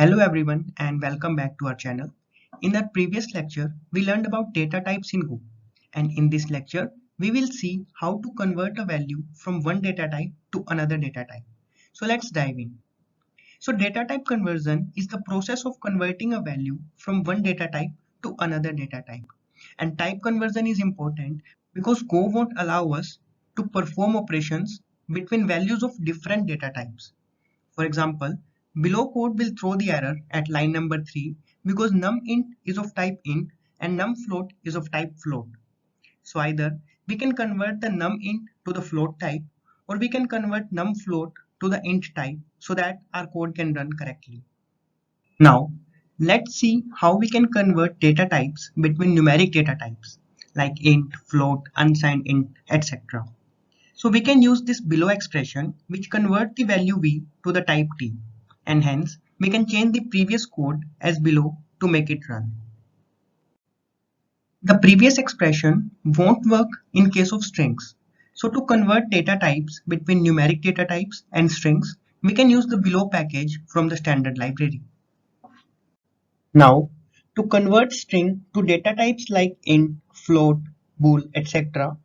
Hello everyone and welcome back to our channel. In our previous lecture, we learned about data types in Go. And in this lecture, we will see how to convert a value from one data type to another data type. So let's dive in. So data type conversion is the process of converting a value from one data type to another data type. And type conversion is important because Go won't allow us to perform operations between values of different data types. For example, below code will throw the error at line number 3 because numInt is of type int and numFloat is of type float. So either we can convert the numInt to the float type or we can convert numFloat to the int type so that our code can run correctly. Now, let's see how we can convert data types between numeric data types like int, float, unsigned int, etc. So we can use this below expression which convert the value v to the type t, and hence we can change the previous code as below to make it run. The previous expression won't work in case of strings. So to convert data types between numeric data types and strings, we can use the below package from the standard library. Now, to convert string to data types like int, float, bool, etc.,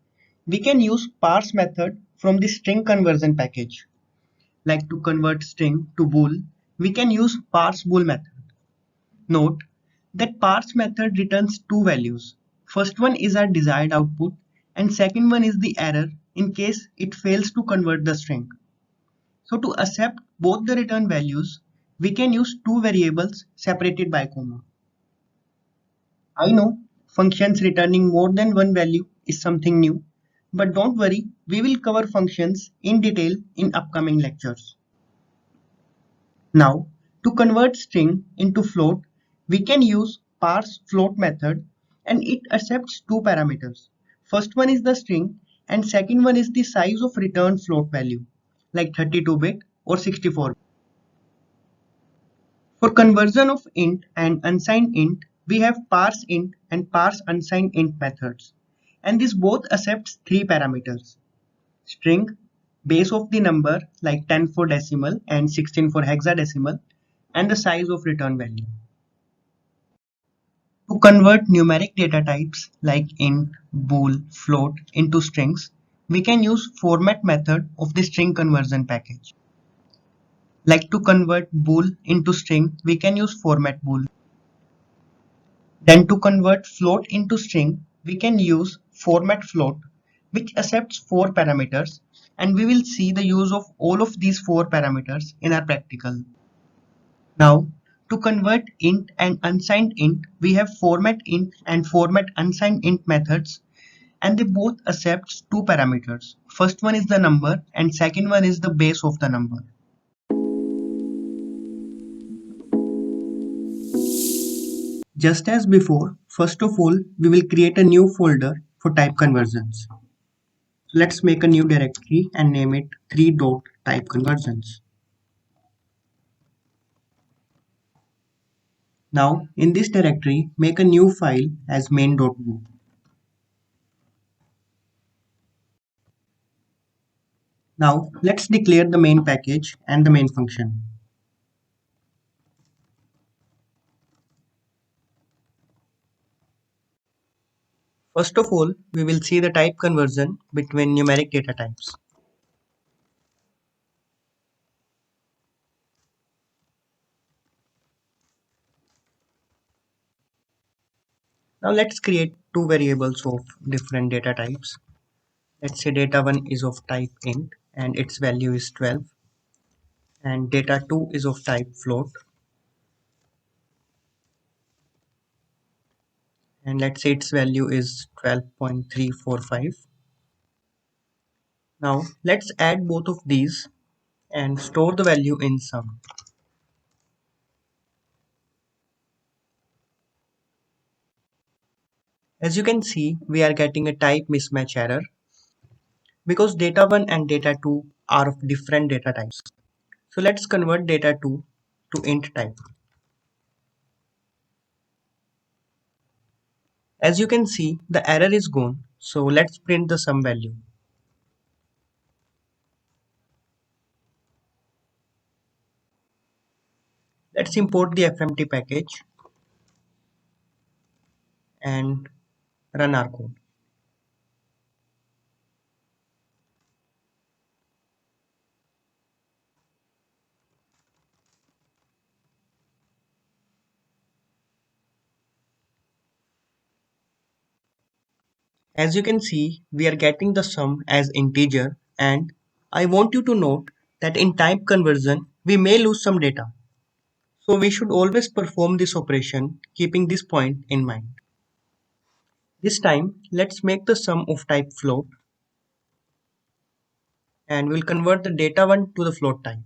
we can use parse method from the string conversion package. Like to convert string to bool, we can use parse bool method. Note that parse method returns two values. First one is our desired output and second one is the error in case it fails to convert the string. So to accept both the return values, we can use two variables separated by comma. I know functions returning more than one value is something new, but don't worry, we will cover functions in detail in upcoming lectures. Now, to convert string into float, we can use parse float method and it accepts two parameters. First one is the string and second one is the size of return float value, like 32-bit or 64. For conversion of int and unsigned int, we have parse int and parse unsigned int methods. And this both accepts three parameters. String, base of the number like 10 for decimal and 16 for hexadecimal, and the size of return value. To convert numeric data types like int, bool, float into strings, we can use format method of the string conversion package. Like to convert bool into string, we can use format bool. Then to convert float into string, we can use format float, which accepts four parameters, and we will see the use of all of these four parameters in our practical. Now, to convert int and unsigned int, we have format int and format unsigned int methods, and they both accept two parameters. First one is the number and second one is the base of the number. Just as before, first of all, we will create a new folder for type conversions. Let's make a new directory and name it 3.typeconversions. Now, in this directory, make a new file as main.go. Now, let's declare the main package and the main function. First of all, we will see the type conversion between numeric data types. Now let's create two variables of different data types. Let's say data1 is of type int and its value is 12, and data2 is of type float, and let's say its value is 12.345. Now let's add both of these and store the value in sum. As you can see, we are getting a type mismatch error because data1 and data2 are of different data types. So let's convert data2 to int type. As you can see, the error is gone. So let's print the sum value. Let's import the fmt package and run our code. As you can see, we are getting the sum as integer, and I want you to note that in type conversion, we may lose some data. So we should always perform this operation keeping this point in mind. This time, let's make the sum of type float, and we'll convert the data one to the float type.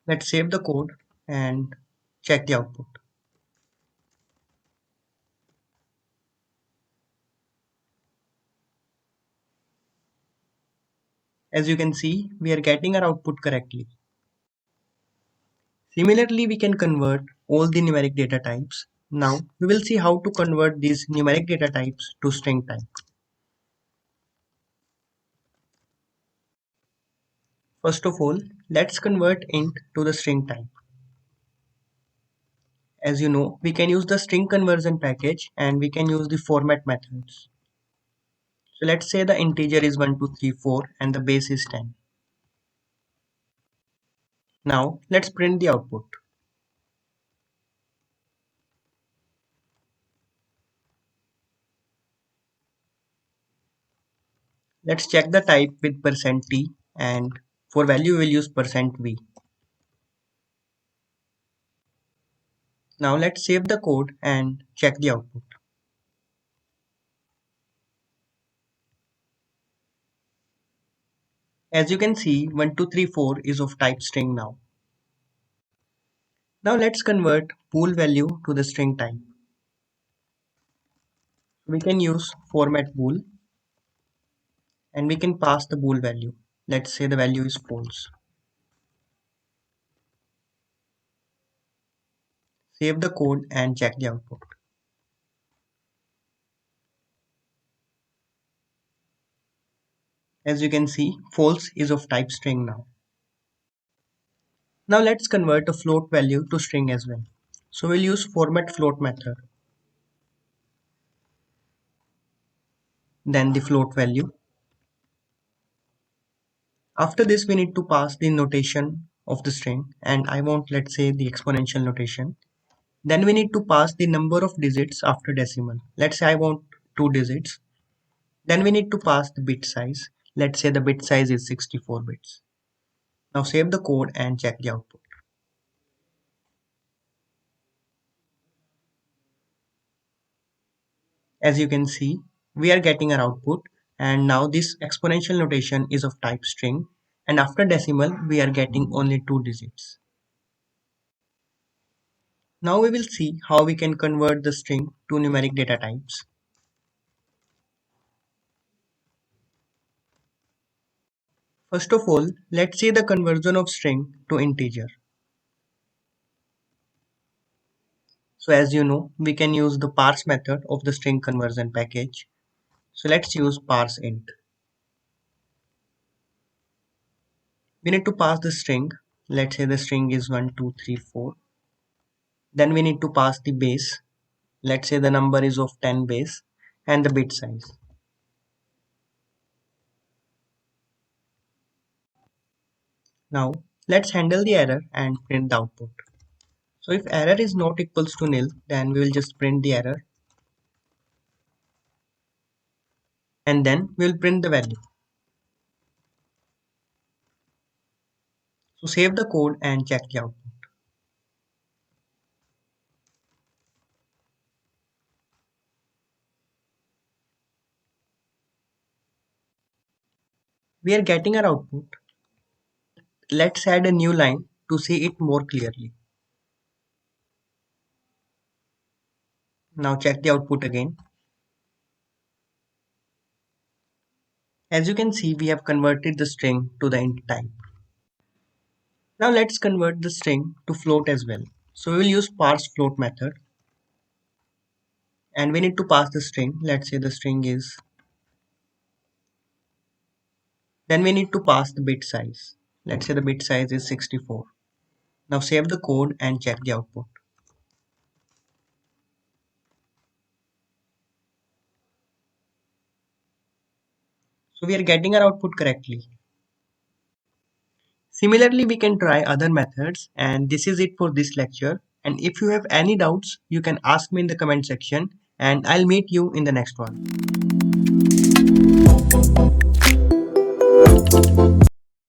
Let's save the code and check the output. As you can see, we are getting our output correctly. Similarly, we can convert all the numeric data types. Now, we will see how to convert these numeric data types to string type. First of all, let's convert int to the string type. As you know, we can use the string conversion package and we can use the format methods. So let's say the integer is 1, 2, 3, 4 and the base is 10. Now let's print the output. Let's check the type with %t and for value we will use %v. Now let's save the code and check the output. As you can see, 1, 2, 3, 4 is of type string now. Now let's convert bool value to the string type. We can use format bool and we can pass the bool value. Let's say the value is false. Save the code and check the output. As you can see, false is of type string now. Now let's convert a float value to string as well. So we'll use format float method. Then the float value. After this we need to pass the notation of the string and I want, let's say, the exponential notation. Then we need to pass the number of digits after decimal. Let's say I want 2 digits. Then we need to pass the bit size. Let's say the bit size is 64 bits. Now save the code and check the output. As you can see, we are getting our output and now this exponential notation is of type string and after decimal we are getting only 2 digits. Now we will see how we can convert the string to numeric data types. First of all, let's see the conversion of string to integer. So as you know, we can use the parse method of the string conversion package. So let's use parse int. We need to pass the string. Let's say the string is 1, 2, 3, 4. Then we need to pass the base. Let's say the number is of 10 base and the bit size. Now let's handle the error and print the output. So if error is not equals to nil, then we will just print the error and then we will print the value. So save the code and check the output. We are getting our output. Let's add a new line to see it more clearly. Now check the output again. As you can see, we have converted the string to the int type. Now let's convert the string to float as well. So we will use parse float method and we need to pass the string. Let's say the string is Then we need to pass the bit size. Let's say the bit size is 64. Now save the code and check the output. So we are getting our output correctly. Similarly, we can try other methods, and this is it for this lecture. And if you have any doubts, you can ask me in the comment section, and I'll meet you in the next one.